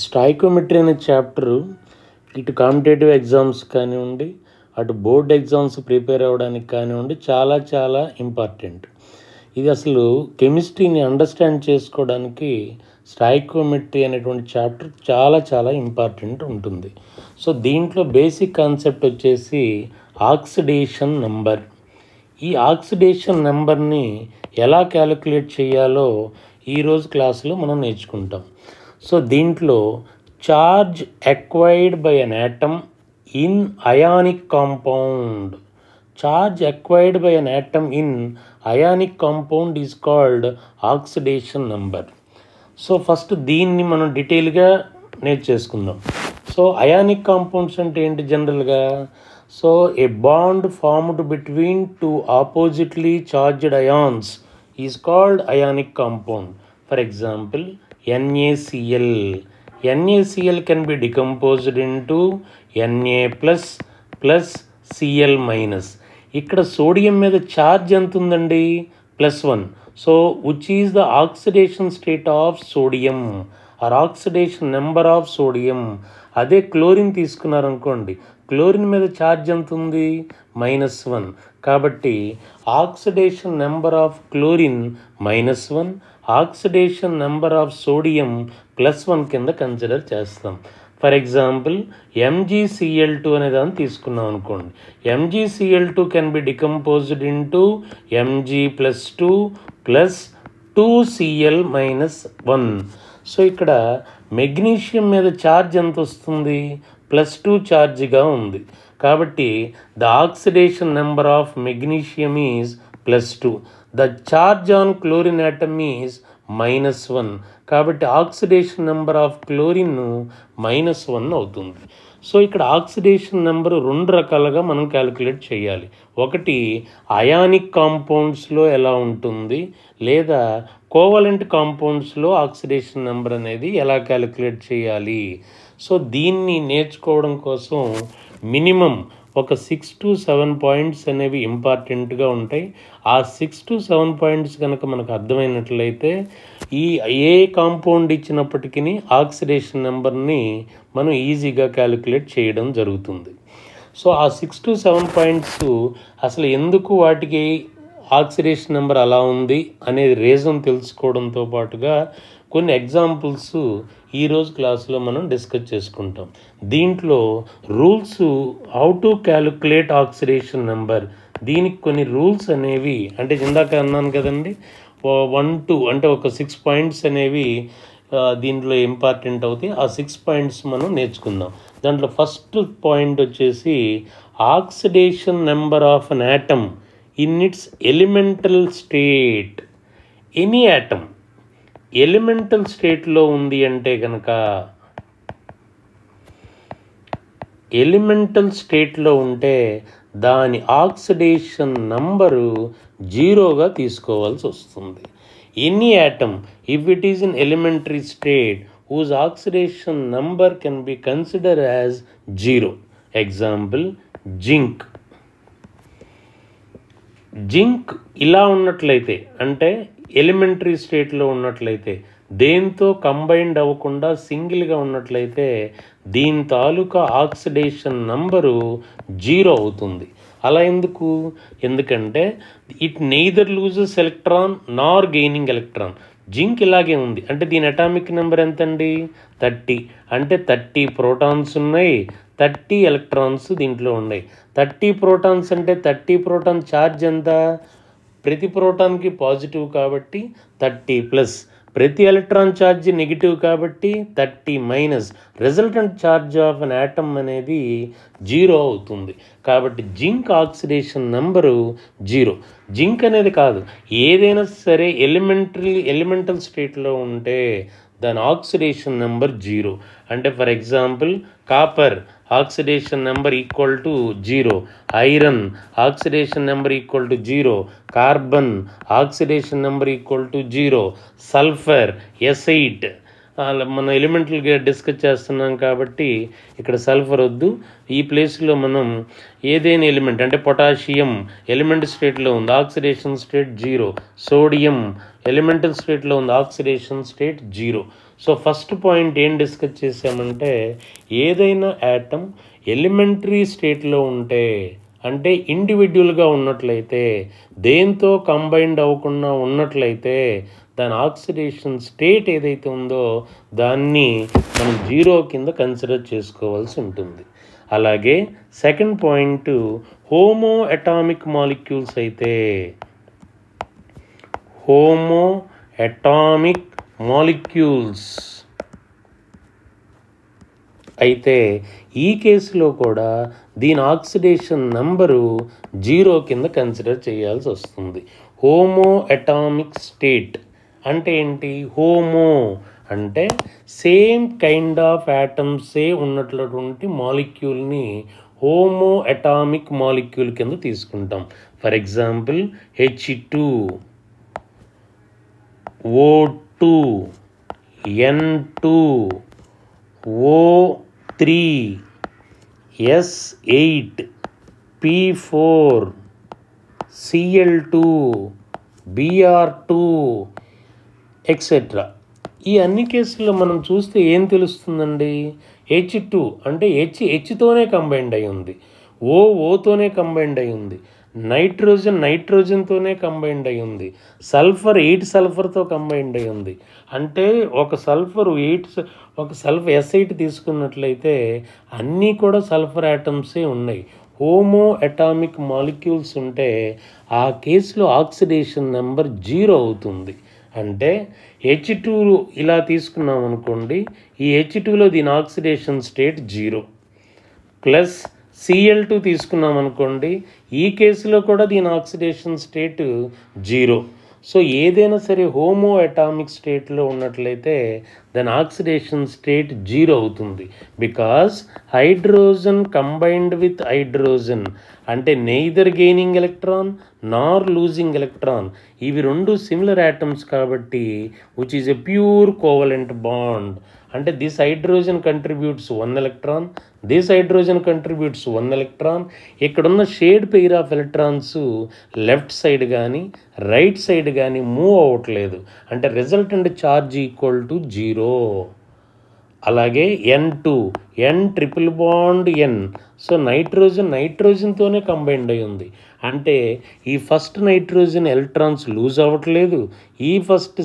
స్టాయికోమెట్రీ అనే చాప్టరు ఇటు competitive exams కానివ్వండి, అటు బోర్డ్ ఎగ్జామ్స్ ప్రిపేర్ అవ్వడానికి కానివ్వండి చాలా చాలా ఇంపార్టెంట్. ఇది అసలు కెమిస్ట్రీని అండర్స్టాండ్ చేసుకోవడానికి స్టాయికోమెట్రీ అనేటువంటి చాప్టర్ చాలా చాలా ఇంపార్టెంట్ ఉంటుంది. సో దీంట్లో బేసిక్ కాన్సెప్ట్ వచ్చేసి ఆక్సిడేషన్ నెంబర్. ఈ ఆక్సిడేషన్ నెంబర్ని ఎలా క్యాలిక్యులేట్ చేయాలో ఈరోజు క్లాసులో మనం నేర్చుకుంటాం. సో దీంట్లో charge acquired by an atom in ionic compound. Charge acquired by an atom in ionic compound is called oxidation number. So first దీన్ని మనం డీటెయిల్గా నేర్చేసుకుందాం. సో అయానిక్ కాంపౌండ్స్ అంటే ఏంటి జనరల్గా? So A bond formed between two oppositely charged ions is called ionic compound. For example NaCl. NaCl can be decomposed into Na plus Cl minus. ఇక్కడ sodium మీద charge ఎంత ఉందండి? +1. So which is the oxidation state of sodium or oxidation number of sodium. అదే chlorine తీసుకున్నారనుకోండి, chlorine మీద charge ఎంత ఉంది? -1. కాబట్టి oxidation number of chlorine -1, oxidation number of sodium +1 కింద కన్సిడర్ చేస్తాం. ఫర్ ఎగ్జాంపుల్ MgCl2 అనే దాన్ని తీసుకున్నాం అనుకోండి. MgCl2 can be decomposed into Mg+2 + 2Cl-1. So ఇక్కడ మెగ్నీషియం మీద ఛార్జ్ ఎంత వస్తుంది? +2 ఛార్జ్గా ఉంది. కాబట్టి the oxidation number of magnesium is +2. The charge on chlorine atom is -1. కాబట్టి ఆక్సిడేషన్ నెంబర్ ఆఫ్ క్లోరిన్ -1 అవుతుంది. సో ఇక్కడ ఆక్సిడేషన్ నెంబరు 2 రకాలుగా మనం క్యాలిక్యులేట్ చేయాలి. ఒకటి అయానిక్ కాంపౌండ్స్లో ఎలా ఉంటుంది, లేదా కోవలెంట్ కాంపౌండ్స్లో ఆక్సిడేషన్ నెంబర్ అనేది ఎలా క్యాలిక్యులేట్ చేయాలి. సో దీన్ని నేర్చుకోవడం కోసం మినిమం ఒక 6 to 7 పాయింట్స్ అనేవి ఇంపార్టెంట్గా ఉంటాయి. ఆ 6 to 7 పాయింట్స్ కనుక మనకు అర్థమైనట్లయితే ఏ కాంపౌండ్ ఇచ్చినప్పటికీ ఆక్సిడేషన్ నెంబర్ని మనం ఈజీగా క్యాలిక్యులేట్ చేయడం జరుగుతుంది. సో ఆ 6 to 7 పాయింట్స్ అసలు ఎందుకు వాటికి ఆక్సిడేషన్ నెంబర్ అలా ఉంది అనేది రీజన్ తెలుసుకోవడంతో పాటుగా కొన్ని ఎగ్జాంపుల్స్ ఈరోజు క్లాసులో మనం డిస్కస్ చేసుకుంటాం. దీంట్లో rules how to calculate oxidation number, దీనికి కొన్ని రూల్స్ అనేవి అంటే ఇందాక అన్నాను కదండి 1 2 అంటే ఒక 6 పాయింట్స్ అనేవి దీంట్లో ఇంపార్టెంట్ అవుతాయి. ఆ 6 పాయింట్స్ మనం నేర్చుకుందాం. దాంట్లో ఫస్ట్ పాయింట్ వచ్చేసి oxidation number of an atom in it's elemental state. Any atom elemental స్టేట్లో ఉంది అంటే కనుక ఎలిమెంటల్ స్టేట్లో ఉంటే దాని ఆక్సిడేషన్ నంబరు 0గా తీసుకోవాల్సి వస్తుంది. Any atom if it is in elementary state whose oxidation number can be consider as 0. Example zinc. Zinc ఇలా ఉన్నట్లయితే అంటే ఎలిమెంటరీ స్టేట్లో ఉన్నట్లయితే, దేంతో కంబైన్డ్ అవ్వకుండా సింగిల్గా ఉన్నట్లయితే దీని తాలూకా ఆక్సిడేషన్ నంబరు 0 అవుతుంది. అలా ఎందుకు? ఎందుకంటే it neither loses electron Nar gaining electron. Zinc ఇలాగే ఉంది అంటే దీని అటామిక్ నెంబర్ ఎంతండి? 30. అంటే 30 ప్రోటాన్స్ ఉన్నాయి, 30 ఎలక్ట్రాన్స్ దీంట్లో ఉన్నాయి. 30 ప్రోటాన్స్ అంటే 30 ప్రోటాన్ ఛార్జ్ ఎంత? ప్రతి ప్రోటాన్కి పాజిటివ్ కాబట్టి 30+, ప్రతి ఎలక్ట్రాన్ ఛార్జ్ నెగిటివ్ కాబట్టి 30-. Resultant charge of an atom అనేది 0 అవుతుంది. కాబట్టి జింక్ ఆక్సిడేషన్ నెంబరు 0. జింక్ అనేది కాదు, ఏదైనా సరే ఎలిమెంటల్ స్టేట్లో ఉంటే దాని ఆక్సిడేషన్ నెంబర్ 0. అంటే for example copper oxidation number equal to 0, iron oxidation number equal to 0, carbon oxidation number equal to 0, sulphur S8 మనం ఎలిమెంట్లుగా డిస్కస్ చేస్తున్నాం కాబట్టి ఇక్కడ సల్ఫర్ వద్దు. ఈ ప్లేస్లో మనం ఏదైనా ఎలిమెంట్ అంటే పొటాషియం ఎలిమెంట్ స్టేట్లో ఉంది, ఆక్సిడేషన్ స్టేట్ 0. సోడియం ఎలిమెంటల్ స్టేట్లో ఉంది, oxidation state 0. So first point ఏం డిస్కస్ చేసామంటే ఏదైనా యాటమ్ ఎలిమెంటరీ స్టేట్లో ఉంటే అంటే ఇండివిజువల్గా ఉన్నట్లయితే, దేంతో కంబైన్డ్ అవ్వకుండా ఉన్నట్లయితే దాని ఆక్సిడేషన్ స్టేట్ ఏదైతే ఉందో దాన్ని మనం 0 కింద కన్సిడర్ చేసుకోవాల్సి ఉంటుంది. అలాగే second point homo atomic molecules అయితే, హోమో అటామిక్ మాలిక్యూల్స్ అయితే ఈ కేసులో కూడా దీని ఆక్సిడేషన్ నెంబరు 0 కింద కన్సిడర్ చేయాల్సి వస్తుంది. హోమో అటామిక్ స్టేట్ అంటే ఏంటి? హోమో అంటే సేమ్ కైండ్ ఆఫ్ యాటమ్సే ఉన్నట్లటువంటి మాలిక్యూల్ని హోమో అటామిక్ మాలిక్యూల్ కింద తీసుకుంటాం. For example H2, O2, N2, O3, S8, P4, Cl2, Br2 etcetera. ఈ అన్ని కేసుల్లో మనం చూస్తే ఏం తెలుస్తుందండి? H2 అంటే హెచ్తోనే కంబైండ్ అయి ఉంది, ఓతోనే కంబైండ్ అయి ఉంది, నైట్రోజన్తోనే కంబైండ్ అయి ఉంది, సల్ఫర్ 8 సల్ఫర్తో కంబైండ్ అయి ఉంది. అంటే ఒక సల్ఫర్ S8 తీసుకున్నట్లయితే అన్నీ కూడా సల్ఫర్ యాటమ్సే ఉన్నాయి. హోమో అటామిక్ మాలిక్యూల్స్ ఉంటే ఆ కేసులో ఆక్సిడేషన్ నెంబర్ 0 అవుతుంది. అంటే H2 ఇలా తీసుకున్నాం అనుకోండి, ఈ H2లో దీని ఆక్సిడేషన్ స్టేట్ 0 ప్లస్ Cl2 తీసుకున్నాం అనుకోండి, ఈ కేసులో కూడా దీని ఆక్సిడేషన్ స్టేట్ 0. సో ఏదైనా సరే హోమో అటామిక్ స్టేట్లో ఉన్నట్లయితే దాని ఆక్సిడేషన్ స్టేట్ 0 అవుతుంది. Because hydrogen combined with hydrogen అంటే neither gaining electron nor losing electron, ఇవి రెండు సిమిలర్ యాటమ్స్ కాబట్టి which is a pure covalent bond. అంటే this hydrogen contributes 1 electron, this hydrogen contributes 1 electron. ఇక్కడున్న shared pair of electrons left side కానీ right side కానీ move అవ్వట్లేదు, అంటే resultant charge equal to 0. అలాగే N2, N triple bond N. So నైట్రోజన్తోనే combined అయి ఉంది, అంటే ఈ ఫస్ట్ నైట్రోజన్ ఎలక్ట్రాన్స్ లూజ్ అవ్వట్లేదు, ఈ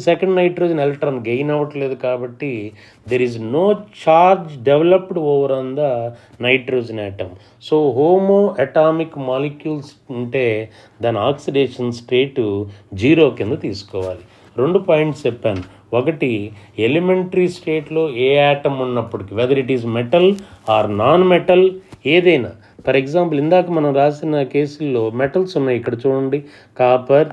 సెకండ్ నైట్రోజన్ ఎలక్ట్రాన్ గెయిన్ అవ్వట్లేదు. కాబట్టి there is no charge developed over on the nitrogen atom. So homo atomic molecules ఉంటే దాని ఆక్సిడేషన్ స్టేట్ 0 కింద తీసుకోవాలి. 2 పాయింట్స్ చెప్పాను. ఒకటి, ఎలిమెంటరీ స్టేట్లో ఏ యాటమ్ ఉన్నప్పటికీ weather it is metal are non metal ఏదైనా, ఫర్ ఎగ్జాంపుల్ ఇందాక మనం రాసిన కేసుల్లో మెటల్స్ ఉన్నాయి, ఇక్కడ చూడండి కాపర్,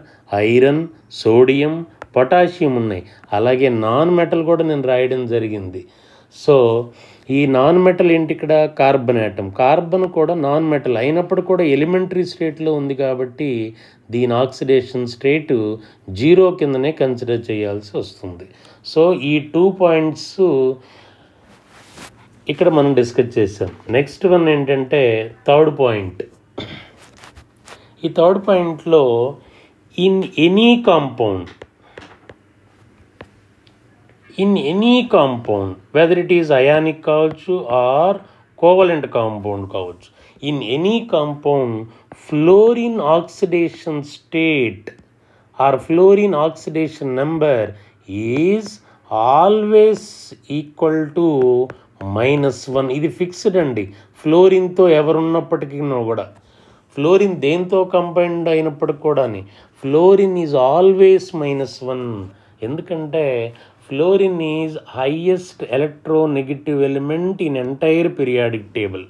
ఐరన్, సోడియం, పొటాషియం ఉన్నాయి. అలాగే నాన్ మెటల్ కూడా నేను రాయడం జరిగింది. సో ఈ నాన్ మెటల్ ఏంటి? ఇక్కడ కార్బన్ యాటమ్. కార్బన్ కూడా నాన్ మెటల్ అయినప్పుడు కూడా ఎలిమెంటరీ స్టేట్లో ఉంది కాబట్టి దీని ఆక్సిడేషన్ స్టేట్ 0 కిందనే కన్సిడర్ చేయాల్సి వస్తుంది. సో ఈ 2 పాయింట్స్ ఇక్కడ మనం డిస్కస్ చేసాం. నెక్స్ట్ వన్ ఏంటంటే థర్డ్ పాయింట్. ఈ థర్డ్ పాయింట్లో in any compound weather it is ionic కావచ్చు ఆర్ కోవలెంట్ కాంపౌండ్ కావచ్చు, in any compound fluorine oxidation state or fluorine oxidation number is always equal to -1. ఇది fixed అండి. ఫ్లోరిన్తో ఎవరున్నప్పటికీ కూడా, fluorine దేంతో combined అయినప్పటికి కూడా ఫ్లోరిన్ ఈజ్ ఆల్వేస్ -1. ఎందుకంటే fluorine is highest electronegative element in entire periodic table.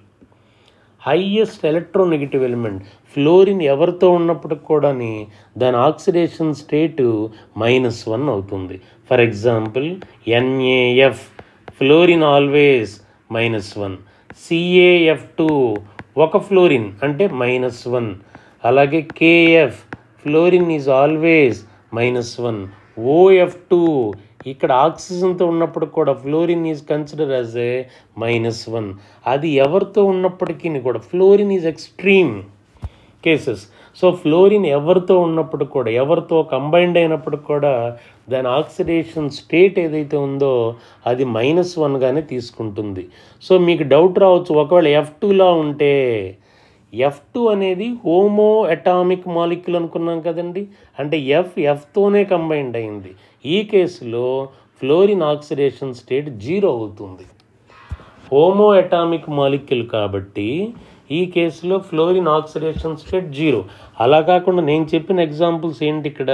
Highest electronegative element fluorine ఎవరితో ఉన్నప్పటికి కూడా దాని ఆక్సిడేషన్ స్టేట్ -1 అవుతుంది. For example NaF fluorine always -1, CaF2 ఒక ఫ్లోరిన్ అంటే -1, అలాగే KF fluorine is always -1, OF2 ఇక్కడ ఆక్సిజన్తో ఉన్నప్పుడు కూడా fluorine is consider as a -1. అది ఎవరితో ఉన్నప్పటికీ కూడా fluorine is extreme cases. So fluorine ఎవరితో ఉన్నప్పుడు కూడా, ఎవరితో కంబైండ్ అయినప్పుడు కూడా దాని ఆక్సిడేషన్ స్టేట్ ఏదైతే ఉందో అది -1గానే తీసుకుంటుంది. సో మీకు డౌట్ రావచ్చు, ఒకవేళ F2లా ఉంటే, F2 అనేది హోమో అటామిక్ మాలిక్యూల్ అనుకున్నాం కదండి, అంటే Fతోనే కంబైండ్ అయింది. ఈ కేసులో ఫ్లోరిన్ ఆక్సిడేషన్ స్టేట్ 0 అవుతుంది. హోమో అటామిక్ మాలిక్యూల్ కాబట్టి ఈ కేసులో ఫ్లోరిన్ ఆక్సిడేషన్ స్టేట్ 0. అలా కాకుండా నేను చెప్పిన ఎగ్జాంపుల్స్ ఏంటి, ఇక్కడ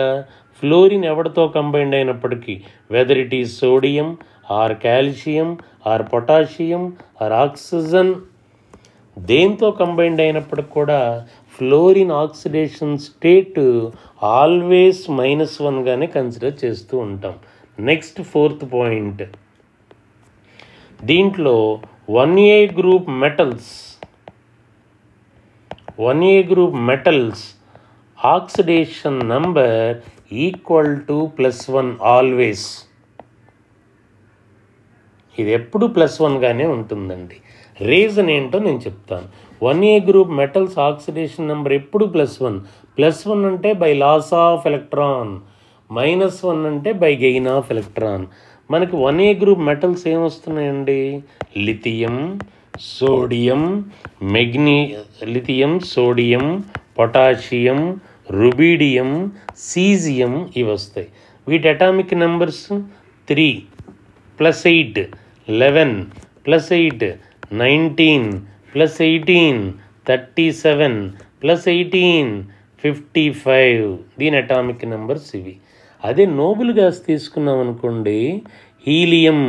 ఫ్లోరిన్ ఎవరితో కంబైండ్ అయినప్పటికీ, whether it is sodium or calcium or potassium or oxygen, దేంతో కంబైండ్ అయినప్పటికి కూడా ఫ్లోరిన్ ఆక్సిడేషన్ స్టేట్ ఆల్వేస్ -1గానే కన్సిడర్ చేస్తూ ఉంటాం. నెక్స్ట్ 4th పాయింట్, దీంట్లో 1A group metals oxidation number equal to +1 always. ఇది ఎప్పుడు +1గానే ఉంటుందండి. రీజన్ ఏంటో నేను చెప్తాను. 1A group metals oxidation number ఎప్పుడు +1 అంటే బై లాస్ ఆఫ్ ఎలక్ట్రాన్, -1 అంటే బై గెయిన్ ఆఫ్ ఎలక్ట్రాన్. మనకి 1A గ్రూప్ మెటల్స్ ఏమొస్తున్నాయండి, lithium, sodium, potassium, rubidium, caesium, ఇవి వస్తాయి. వీటి అటామిక్ నెంబర్స్ 3 + 8 11 + 8 19 + 18 37 + 18 55. దీని అటామిక్ నెంబర్స్ ఇవి. అదే నోబుల్ గ్యాస్ తీసుకున్నాం అనుకోండి, helium,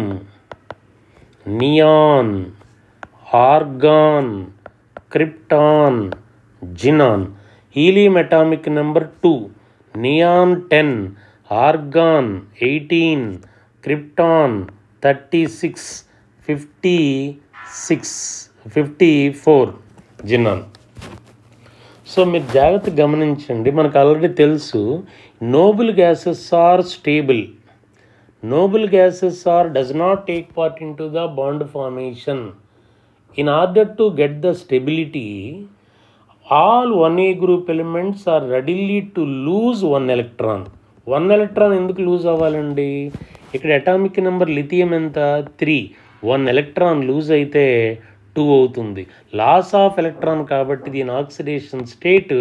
neon, argon, krypton, xenon. Helium atomic number 2, neon 10, argon 18, krypton 36, 54 xenon. So మీరు జాగ్రత్తగా గమనించండి, మనకు ఆల్రెడీ తెలుసు noble gases are stable. Noble gases does not take part into the bond formation. In order to get the stability, all 1A group elements are ready to lose 1 electron. 1 electron ఎందుకు loose అవ్వాలండి, ఇక్కడ atomic number lithium ఎంత 3, 1 electron lose అయితే 2 అవుతుంది. Loss of electron కాబట్టి దీని oxidation state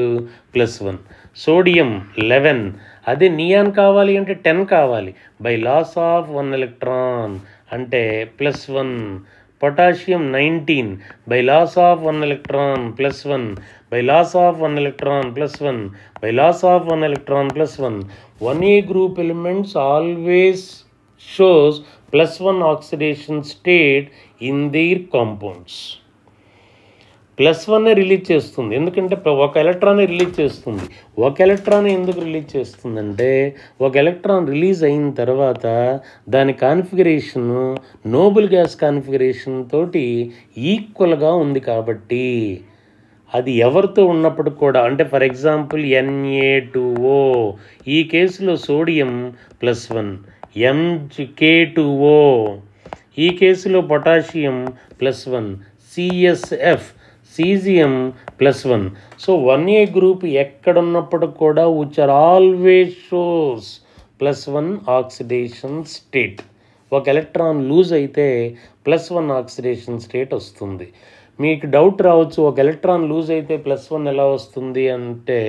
+1. Sodium 11, అదే neon కావాలి అంటే 10 కావాలి, బై లాస్ ఆఫ్ 1 ఎలక్ట్రాన్ అంటే +1. Potassium 19, by loss of 1 electron +1, by loss of 1 electron +1, by loss of 1 electron +1. 1A group elements always shows +1 oxidation state in their compounds. +1 release చేస్తుంది, ఎందుకంటే ఒక electron release చేస్తుంది. ఒక electron ఎందుకు release చేస్తుందంటే, ఒక electron release అయిన తర్వాత దాని కాన్ఫిగరేషన్ నోబుల్ గ్యాస్ కాన్ఫిగరేషన్ తోటి ఈక్వల్గా ఉంది కాబట్టి. అది ఎవరితో ఉన్నప్పుడు కూడా, అంటే ఫర్ ఎగ్జాంపుల్ Na2O, ఈ కేసులో సోడియం +1, Mk2O, ఈ కేసులో potassium +1, CSF, caesium +1. So 1A group ఎక్కడున్నప్పుడు కూడా which are always shows +1 oxidation state. ఒక ఎలక్ట్రాన్ లూజ్ అయితే +1 ఆక్సిడేషన్ స్టేట్ వస్తుంది. మీకు డౌట్ రావచ్చు, ఒక ఎలక్ట్రాన్ లూజ్ అయితే +1 ఎలా వస్తుంది అంటే,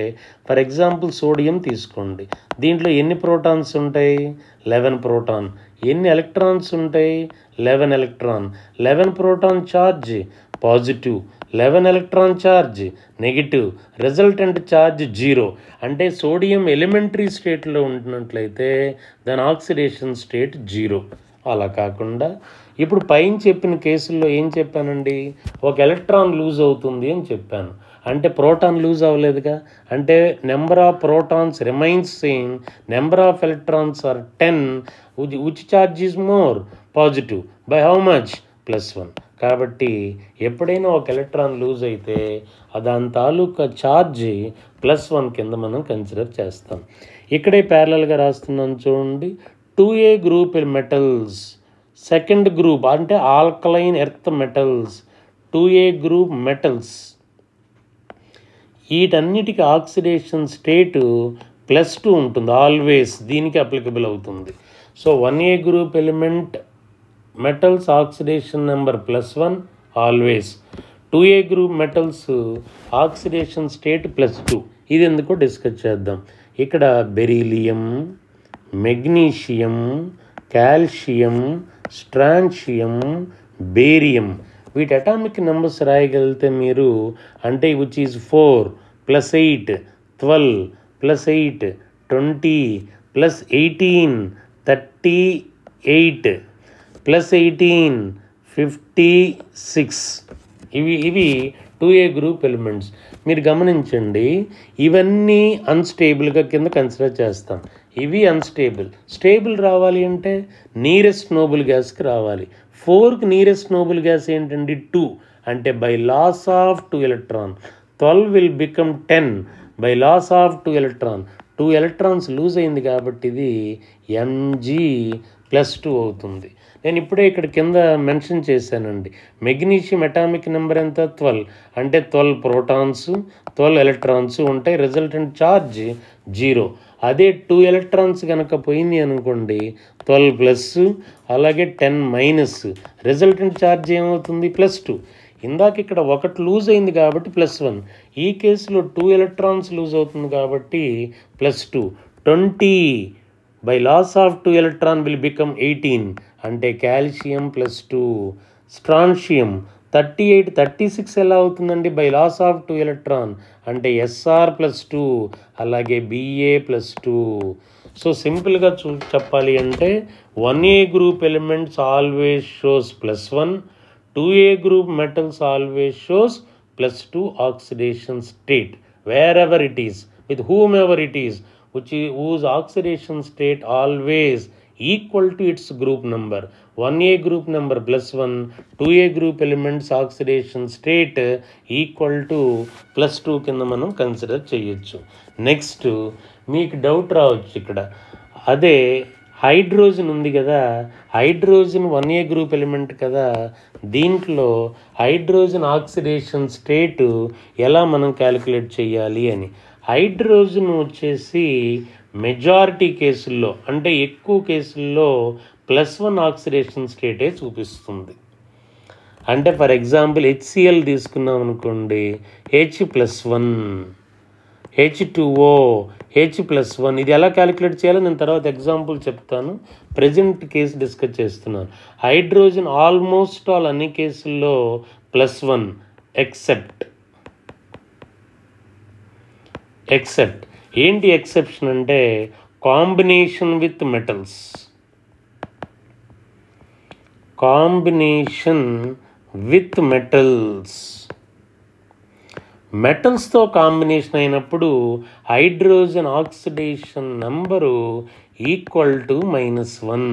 ఫర్ ఎగ్జాంపుల్ సోడియం తీసుకోండి, దీంట్లో ఎన్ని ప్రోటాన్స్ ఉంటాయి, 11 ప్రోటాన్. ఎన్ని ఎలక్ట్రాన్స్ ఉంటాయి, 11 electron. 11 proton charge positive, 11 electron charge negative, resultant charge 0. అంటే సోడియం ఎలిమెంటరీ స్టేట్లో ఉంటున్నట్లయితే దాని ఆక్సిడేషన్ స్టేట్ 0. అలా కాకుండా ఇప్పుడు పైన చెప్పిన కేసుల్లో ఏం చెప్పానండి, ఒక ఎలక్ట్రాన్ లూజ్ అవుతుంది అని చెప్పాను, అంటే ప్రోటాన్ లూజ్ అవ్వలేదుగా, అంటే number of protons remains same, number of electrons are 10, which charge is more positive by how much +1. కాబట్టి ఎప్పుడైనా ఒక ఎలక్ట్రాన్ లూజ్ అయితే దాని తాలూకా ఛార్జ్ +1 కింద మనం కన్సిడర్ చేస్తాం. ఇక్కడే ప్యారలల్గా రాస్తున్నాను చూడండి, 2A group metals, second group అంటే alkaline earth metals, 2A group metals, వీటన్నిటికీ ఆక్సిడేషన్ స్టేటు +2 ఉంటుంది ఆల్వేస్, దీనికి అప్లికబుల్ అవుతుంది. So 1A group element metals oxidation number +1 always, 2A group metals oxidation state +2. ఇది ఎందుకో డిస్కస్ చేద్దాం. ఇక్కడ beryllium, magnesium, calcium, strontium, barium, వీటి అటామిక్ నెంబర్స్ రాయగలిగితే మీరు, అంటే విచ్ ఈజ్ 4 + 8 12 + 8 20 + 18 38 + 18 56. ఇవి 2A గ్రూప్ ఎలిమెంట్స్. మీరు గమనించండి, ఇవన్నీ అన్స్టేబుల్గా కింద కన్సిడర్ చేస్తాం. ఇవి అన్స్టేబుల్. స్టేబుల్ రావాలి అంటే నియరెస్ట్ నోబుల్ గ్యాస్కి రావాలి. 4కి నియరెస్ట్ నోబుల్ గ్యాస్ ఏంటండి 2, అంటే by loss of 2 electron. 12 will become 10 by loss of 2 electron. 2 electrons lose అయింది కాబట్టి ఇది Mg+2 అవుతుంది. నేను ఇప్పుడే ఇక్కడ కింద మెన్షన్ చేశానండి, మెగ్నీషియం అటామిక్ నెంబర్ ఎంత 12, అంటే 12 ప్రోటాన్స్ 12 ఎలక్ట్రాన్స్ ఉంటాయి, రిజల్టెంట్ ఛార్జ్ 0. అదే 2 ఎలక్ట్రాన్స్ కనుక పోయింది అనుకోండి 12+, అలాగే 10-, రిజల్టెంట్ ఛార్జ్ ఏమవుతుంది +2. ఇందాక ఇక్కడ ఒకటి లూజ్ అయింది కాబట్టి +1, ఈ కేసులో 2 ఎలక్ట్రాన్స్ లూజ్ అవుతుంది కాబట్టి +2. 20 by loss of 2 electron will become 18, అంటే కాల్షియం +2. స్ట్రాన్షియం 38 36 ఎలా అవుతుందండి బై లాస్ ఆఫ్ 2 ఎలక్ట్రాన్, అంటే Sr+2, అలాగే Ba+2. సో సింపుల్గా చెప్పాలి అంటే 1A group elements always shows +1, 2A group metals always shows +2 oxidation state wherever it is, with whomever it is, whose oxidation state always equal to its group number. 1A group number +1, 2A group elements oxidation state equal to +2 కింద మనం consider చేయొచ్చు. Next మీకు doubt రావచ్చు ఇక్కడ, అదే hydrogen ఉంది కదా, hydrogen 1A group element కదా, దీంట్లో హైడ్రోజన్ ఆక్సిడేషన్ స్టేటు ఎలా మనం క్యాలిక్యులేట్ చేయాలి అని. హైడ్రోజన్ వచ్చేసి మెజారిటీ కేసుల్లో, అంటే ఎక్కువ కేసుల్లో +1 ఆక్సిడేషన్ స్టేటే చూపిస్తుంది. అంటే ఫర్ ఎగ్జాంపుల్ HCl తీసుకున్నాం అనుకోండి, H+1, H2O, H+1, ఇది ఎలా క్యాలిక్యులేట్ చేయాలో నేను తర్వాత ఎగ్జాంపుల్ చెప్తాను. ప్రజెంట్ కేసు డిస్కస్ చేస్తున్నాను. హైడ్రోజన్ ఆల్మోస్ట్ ఆల్ అన్ని కేసుల్లో +1 ఎక్సెప్ట్ ఏంటి ఎక్సెప్షన్ అంటే combination with metals. Combination with మెటల్స్తో కాంబినేషన్ అయినప్పుడు hydrogen oxidation number equal to -1.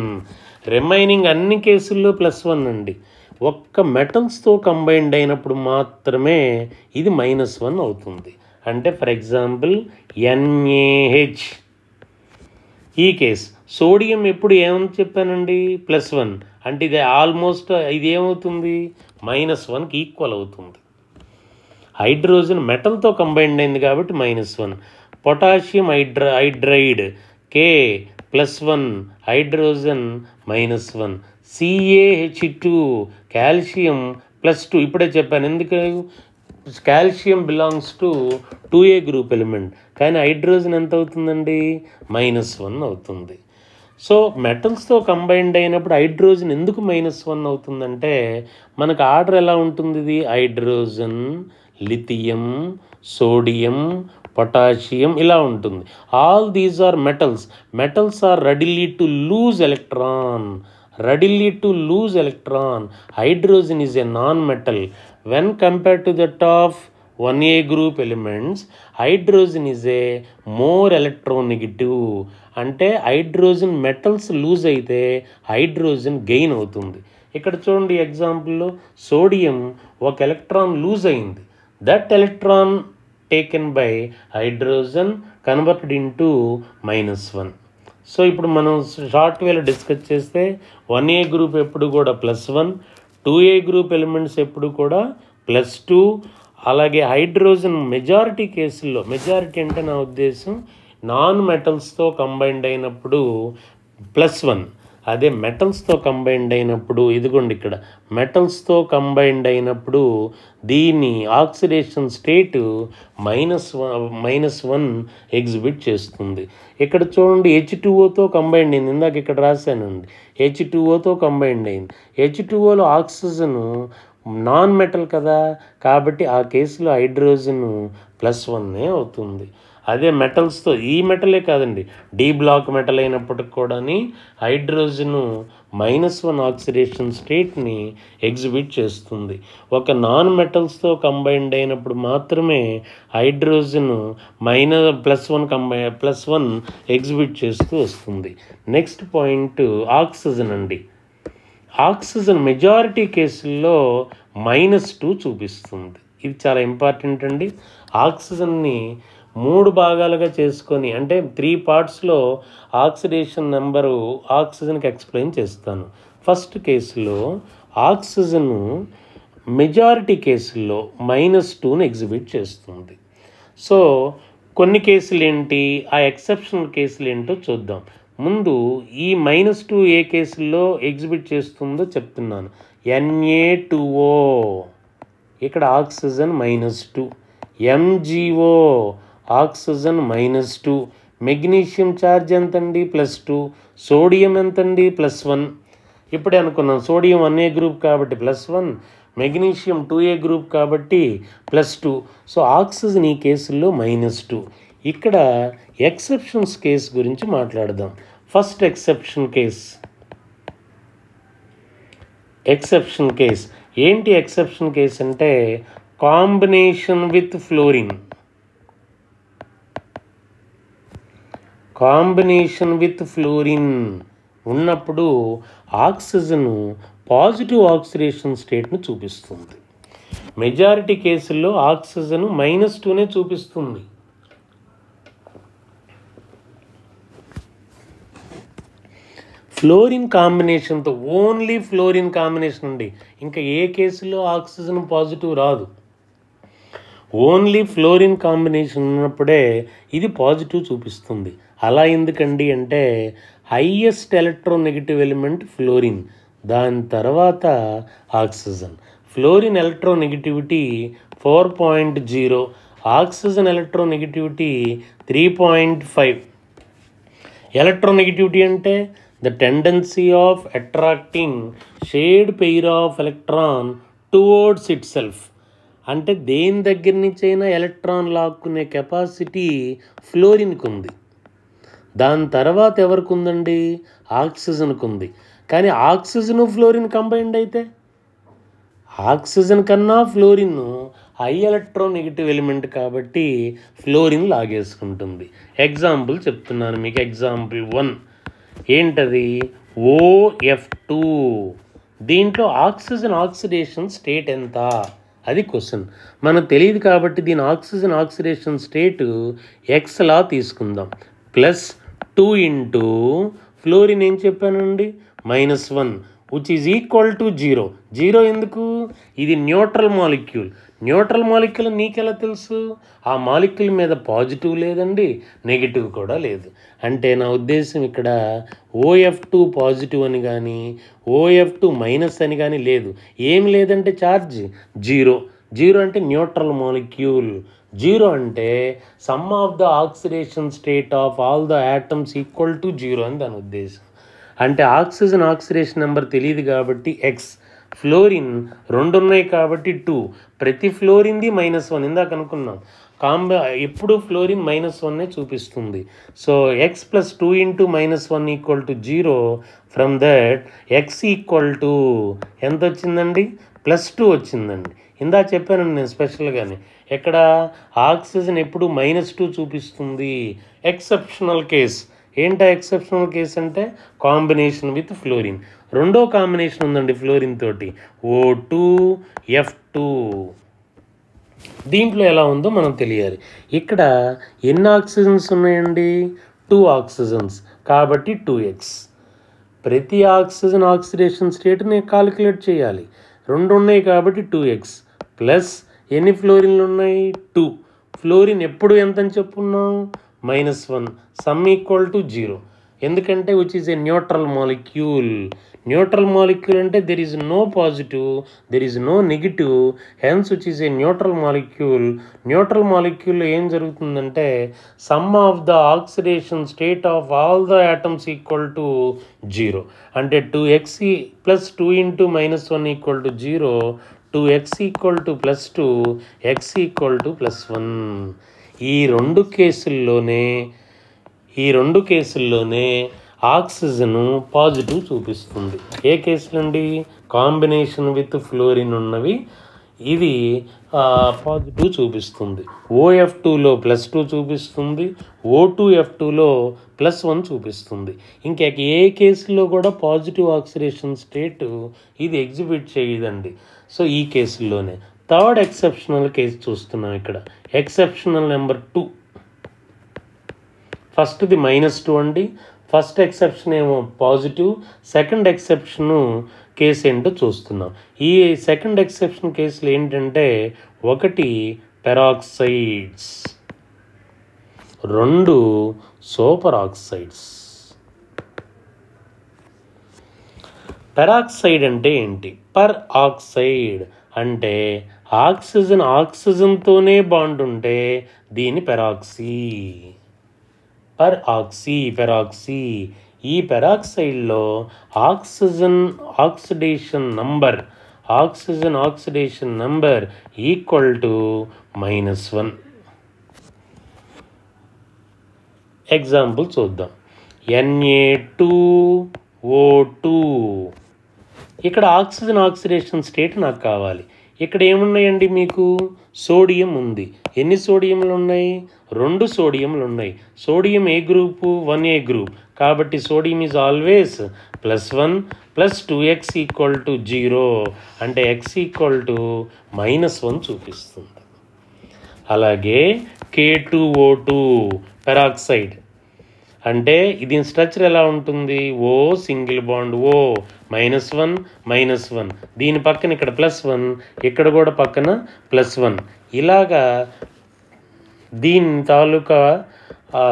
Remaining అన్ని కేసుల్లో +1 అండి. ఒక్క మెటల్స్తో కంబైన్డ్ అయినప్పుడు మాత్రమే ఇది -1 అవుతుంది. అంటే ఫర్ ఎగ్జాంపుల్ NaH, ఈ కేస్ సోడియం ఎప్పుడు ఏమని చెప్పానండి +1, అంటే ఇది ఆల్మోస్ట్ ఇది ఏమవుతుంది -1కి ఈక్వల్ అవుతుంది. హైడ్రోజన్ మెటల్తో కంబైన్డ్ అయింది కాబట్టి -1. Potassium hydride K+1, hydrogen -1. CaH2 calcium +2, ఇప్పుడే చెప్పాను. ఎందుకు calcium belongs to 2A group element, కానీ హైడ్రోజన్ ఎంత అవుతుందండి -1 అవుతుంది. సో మెటల్స్తో కంబైన్డ్ అయినప్పుడు హైడ్రోజన్ ఎందుకు -1 అవుతుందంటే మనకు ఆర్డర్ ఎలా ఉంటుంది, ఇది హైడ్రోజన్, లిథియం, సోడియం, పొటాషియం ఇలా ఉంటుంది. All these are metals are readily to lose electron. Hydrogen is a non-metal. When compared to that of 1A group elements, hydrogen is a more electronegative. అంటే hydrogen metals loose అయితే hydrogen gain అవుతుంది. ఇక్కడ చూడండి ఎగ్జాంపుల్లో sodium ఒక electron loose అయింది. That electron taken by hydrogen converted into -1. So ఇప్పుడు మనం short వేలో డిస్కస్ చేస్తే 1A గ్రూప్ ఎప్పుడు కూడా +1, 2A గ్రూప్ ఎలిమెంట్స్ ఎప్పుడు కూడా +2, అలాగే హైడ్రోజన్ మెజారిటీ కేసుల్లో, మెజారిటీ అంటే నా ఉద్దేశం నాన్ మెటల్స్తో కంబైండ్ అయినప్పుడు +1, అదే మెటల్స్తో కంబైండ్ అయినప్పుడు ఇదిగోండి ఇక్కడ మెటల్స్తో కంబైండ్ అయినప్పుడు దీన్ని ఆక్సిడేషన్ స్టేట్ -1 ఎగ్జిబిట్ చేస్తుంది. ఇక్కడ చూడండి H2Oతో కంబైండ్ అయింది, ఇందాక ఇక్కడ రాశానండి H2Oతో కంబైండ్ అయింది. H2Oలో ఆక్సిజన్ నాన్ మెటల్ కదా, కాబట్టి ఆ కేసులో హైడ్రోజన్ +1 అవుతుంది. అదే మెటల్స్తో, ఈ మెటలే కాదండి, డి బ్లాక్ మెటల్ అయినప్పటికి కూడా హైడ్రోజను -1 ఆక్సిడేషన్ స్టేట్ని ఎగ్జిబిట్ చేస్తుంది. ఒక నాన్ మెటల్స్తో కంబైండ్ అయినప్పుడు మాత్రమే హైడ్రోజన్ +1 ఎగ్జిబిట్ చేస్తూ వస్తుంది. నెక్స్ట్ పాయింట్ ఆక్సిజన్ అండి. ఆక్సిజన్ మెజారిటీ కేసుల్లో -2 చూపిస్తుంది. ఇది చాలా ఇంపార్టెంట్ అండి. ఆక్సిజన్ని 3 భాగాలుగా చేసుకొని, అంటే 3 పార్ట్స్లో ఆక్సిడేషన్ నెంబరు ఆక్సిజన్కి ఎక్స్ప్లెయిన్ చేస్తాను. ఫస్ట్ కేసులో ఆక్సిజన్ మెజారిటీ కేసుల్లో -2ని ఎగ్జిబిట్ చేస్తుంది. సో కొన్ని కేసులు ఏంటి, ఆ ఎక్సెప్షనల్ కేసులు ఏంటో చూద్దాం. ముందు ఈ -2 ఏ కేసుల్లో ఎగ్జిబిట్ చేస్తుందో చెప్తున్నాను. Na2O, ఇక్కడ oxygen -2, MgO oxygen -2, magnesium charge ఎంతండి +2, సోడియం ఎంతండి +1. ఇప్పుడే అనుకున్నాం సోడియం 1A గ్రూప్ కాబట్టి +1, మెగ్నీషియం 2A గ్రూప్ కాబట్టి +2. సో ఆక్సిజన్ ఈ కేసుల్లో -2. ఇక్కడ ఎక్సెప్షన్స్ కేస్ గురించి మాట్లాడదాం. ఫస్ట్ ఎక్సెప్షన్ కేస్ ఏంటి? ఎక్సెప్షన్ కేస్ అంటే కాంబినేషన్ విత్ ఫ్లోరిన్ ఉన్నప్పుడు ఆక్సిజన్ పాజిటివ్ ఆక్సిడేషన్ స్టేట్ను చూపిస్తుంది. మెజారిటీ కేసుల్లో ఆక్సిజన్ -2నే చూపిస్తుంది. ఫ్లోరిన్ కాంబినేషన్తో, ఓన్లీ ఫ్లోరిన్ కాంబినేషన్ అండి, ఇంకా ఏ కేసులో ఆక్సిజన్ పాజిటివ్ రాదు. ఓన్లీ ఫ్లోరిన్ కాంబినేషన్ ఉన్నప్పుడే ఇది పాజిటివ్ చూపిస్తుంది. అలా ఎందుకండి అంటే హైయెస్ట్ ఎలక్ట్రోనెగటివ్ ఎలిమెంట్ ఫ్లోరిన్, దాని తర్వాత oxygen. Fluorine electronegativity 4.0, oxygen electronegativity 3.5. Electronegativity అంటే the tendency of attracting shared pair of electron towards itself. అంటే దేని దగ్గర నుంచి అయినా ఎలక్ట్రాన్ లాక్కునే కెపాసిటీ ఫ్లోరిన్కి ఉంది. దాని తర్వాత ఎవరికి ఉందండి? ఆక్సిజన్కి ఉంది. కానీ ఆక్సిజన్ ఫ్లోరిన్ కంబైండ్ అయితే ఆక్సిజన్ కన్నా ఫ్లోరిన్ హై ఎలక్ట్రోనెగటివ్ ఎలిమెంట్ కాబట్టి ఫ్లోరిన్ లాగేసుకుంటుంది. ఎగ్జాంపుల్ చెప్తున్నాను మీకు. ఎగ్జాంపుల్ 1 ఏంటది? OF2. దీంట్లో ఆక్సిజన్ ఆక్సిడేషన్ స్టేట్ ఎంత? అది క్వశ్చన్. మనకు తెలియదు కాబట్టి దీని ఆక్సిజన్ ఆక్సిడేషన్ స్టేట్ Xలా తీసుకుందాం. +2 ఇంటూ ఫ్లోరిన్ ఏం చెప్పానండి? -1, విచ్ ఈజ్ ఈక్వల్ టు 0. 0 ఎందుకు? ఇది న్యూట్రల్ మాలిక్యూల్. న్యూట్రల్ మాలిక్యూల్ నీకెలా తెలుసు? ఆ మాలిక్యూల్ మీద పాజిటివ్ లేదండి, నెగిటివ్ కూడా లేదు. అంటే నా ఉద్దేశం ఇక్కడ OF2 పాజిటివ్ అని కానీ OF2 మైనస్ అని కానీ లేదు. ఏమి లేదంటే ఛార్జ్ 0. 0 అంటే న్యూట్రల్ మాలిక్యూల్. 0 అంటే some of the oxidation state of all the atoms equal to 0 అని దాని ఉద్దేశం. అంటే ఆక్సిజన్ ఆక్సిడేషన్ నెంబర్ తెలియదు కాబట్టి X, ఫ్లోరిన్ 2 ఉన్నాయి కాబట్టి 2, ప్రతి ఫ్లోరిన్ది -1 ఇందాక అనుకున్నాం. ఎప్పుడు ఫ్లోరిన్ -1నే చూపిస్తుంది. So X + 2 into -1 equal to 0. From that X equal to ఎంత వచ్చిందండి? +2 వచ్చిందండి. ఇందా చెప్పానండి నేను స్పెషల్గానే. ఎక్కడ ఆక్సిజన్ ఎప్పుడు -2 చూపిస్తుంది. Exceptional case. ఏంటా ఎక్సెప్షనల్ కేస్ అంటే కాంబినేషన్ విత్ ఫ్లోరిన్. రెండో కాంబినేషన్ ఉందండి ఫ్లోరిన్ తోటి, O2F2. దీంట్లో ఎలా ఉందో మనం తెలియాలి. ఇక్కడ ఎన్ని ఆక్సిజన్స్ ఉన్నాయండి? 2 ఆక్సిజన్స్. కాబట్టి 2x. ప్రతి ఆక్సిజన్ ఆక్సిడేషన్ స్టేట్ని కాలిక్యులేట్ చేయాలి. 2 ఉన్నాయి కాబట్టి 2x ప్లస్ ఎన్ని ఫ్లోరిన్లు ఉన్నాయి? 2. ఫ్లోరిన్ ఎప్పుడు ఎంత అని చెప్పుకున్నాం? -1. Sum equal to 0. ఎందుకంటే which is a neutral molecule. Neutral molecule అంటే there is no positive, there is no negative, hence which is a neutral molecule. Neutral మాలిక్యూల్లో ఏం జరుగుతుందంటే sum of the oxidation state of all the atoms equal to 0. అంటే 2x plus 2 into -1 equal to 0, 2x equal to +2, x equal to +1. ఈ రెండు కేసుల్లోనే oxygen positive చూపిస్తుంది. ఏ కేసులండి? Combination with fluorine ఉన్నవి ఇది పాజిటివ్ చూపిస్తుంది. OF2లో +2 చూపిస్తుంది, O2F2లో +1 చూపిస్తుంది. ఇంకా ఏ కేసులో కూడా పాజిటివ్ ఆక్సిడేషన్ స్టేట్ ఇది ఎగ్జిబిట్ చేయదండి. సో ఈ కేసుల్లోనే. థర్డ్ ఎక్సెప్షనల్ కేసు చూస్తున్నాం ఇక్కడ. Exceptional number 2. ఫస్ట్ది -2 అండి. ఫస్ట్ ఎక్సెప్షన్ ఏమో పాజిటివ్, సెకండ్ ఎక్సెప్షను కేసు ఏంటో చూస్తున్నాం. ఈ సెకండ్ ఎక్సెప్షన్ కేసులు ఏంటంటే 1 పెరాక్సైడ్స్, 2 సూపర్ ఆక్సైడ్స్. పెరాక్సైడ్ అంటే ఏంటి? పర్ ఆక్సైడ్ అంటే ఆక్సిజన్తోనే బాండ్ ఉంటే దీని పెరాక్సీ. పెరాక్సీ. ఈ పెరాక్సైడ్లో oxidation number equal to -1. Example చూద్దాం. Na2O2. ఇక్కడ ఆక్సిజన్ ఆక్సిడేషన్ స్టేట్ నాకు కావాలి. ఇక్కడ ఏమున్నాయండి? మీకు సోడియం ఉంది. ఎన్ని సోడియంలు ఉన్నాయి? 2 సోడియంలు ఉన్నాయి. సోడియం ఏ గ్రూపు? 1A group. కాబట్టి sodium is always +1 plus 2x equal to 0. అంటే x ఈక్వల్ టు -1 చూపిస్తుంది. అలాగే K2O2 పెరాక్సైడ్ అంటే దీని స్ట్రక్చర్ ఎలా ఉంటుంది? O single bond O -1. దీని పక్కన ఇక్కడ +1, ఇక్కడ కూడా పక్కన +1. ఇలాగా దీని తాలూకా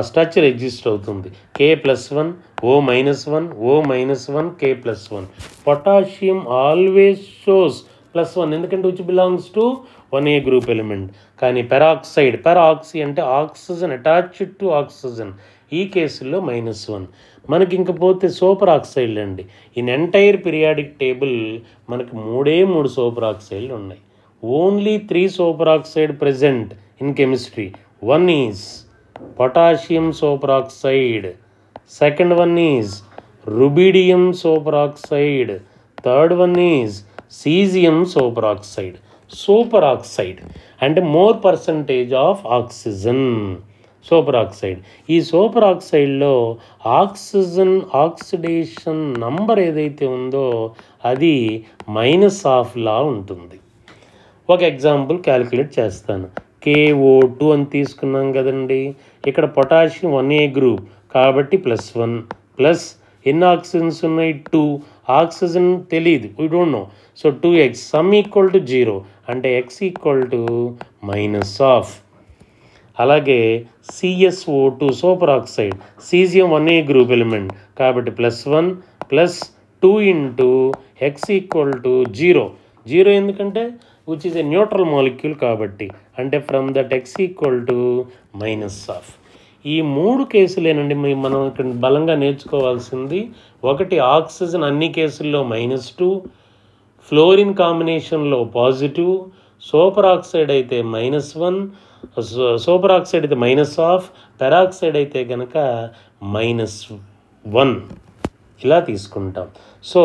స్ట్రక్చర్ ఎగ్జిస్ట్ అవుతుంది. K+1 O -1 K+1. Potassium always shows +1 ఎందుకంటే which belongs to 1A group element. కానీ పెరాక్సీ అంటే ఆక్సిజన్ అటాచ్డ్ టు ఆక్సిజన్. ఈ కేసుల్లో -1. మనకి ఇంక పోతే సూపర్ ఆక్సైడ్లు అండి. ఇన్ ఎంటైర్ పీరియాడిక్ టేబుల్ మనకు 3 సూపర్ ఆక్సైడ్లు ఉన్నాయి. Only 3 super oxide present in chemistry. One is potassium superoxide, second one is rubidium superoxide, third one is cesium superoxide. Superoxide and more percentage of oxygen. Superoxide. ఈ super ఆక్సైడ్లో oxidation number ఏదైతే ఉందో అది -1/2 లా ఉంటుంది. ఒక example calculate చేస్తాను. KO2 అని తీసుకున్నాం కదండి. ఇక్కడ పొటాషియం 1A గ్రూప్ కాబట్టి +1 ప్లస్ ఎన్ని ఆక్సిజన్స్ ఉన్నాయి? 2. ఆక్సిజన్ తెలియదు, we don't know. So 2x some equal to 0 అంటే x ఈక్వల్ టు -1/2. అలాగే CSO2 super oxide, caesium 1A group element కాబట్టి +1 plus 2 into x equal to 0 ఎందుకంటే which is a neutral molecule కాబట్టి. అంటే from that x equal to -1/2. ఈ 3 కేసులేనండి మనం ఇక్కడ బలంగా నేర్చుకోవాల్సింది. ఒకటి ఆక్సిజన్ అన్ని కేసుల్లో -2, ఫ్లోరిన్ కాంబినేషన్లో పాజిటివ్, సూపర్ ఆక్సైడ్ అయితే -1, సూపర్ ఆక్సైడ్ అయితే -1/2, పెరాక్సైడ్ అయితే కనుక -1 ఇలా తీసుకుంటాం. సో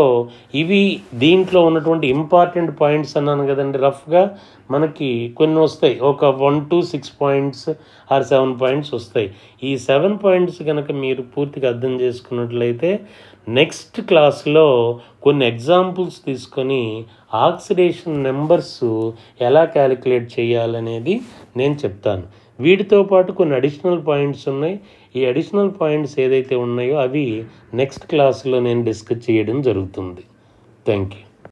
ఇవి దీంట్లో ఉన్నటువంటి ఇంపార్టెంట్ పాయింట్స్ అన్నాను కదండి. రఫ్గా మనకి కొన్ని వస్తాయి, ఒక 1 to 6 పాయింట్స్ ఆర్ 7 పాయింట్స్ వస్తాయి. ఈ 7 పాయింట్స్ కనుక మీరు పూర్తిగా అర్థం చేసుకున్నట్లయితే నెక్స్ట్ క్లాస్లో కొన్ని ఎగ్జాంపుల్స్ తీసుకొని ఆక్సిడేషన్ నెంబర్స్ ఎలా క్యాలిక్యులేట్ చేయాలనేది నేను చెప్తాను. వీటితో పాటు కొన్ని అడిషనల్ పాయింట్స్ ఉన్నాయి. ఈ అడిషనల్ పాయింట్స్ ఏదైతే ఉన్నాయో అవి నెక్స్ట్ క్లాస్లో నేను డిస్కస్ చేయడం జరుగుతుంది. Thank you.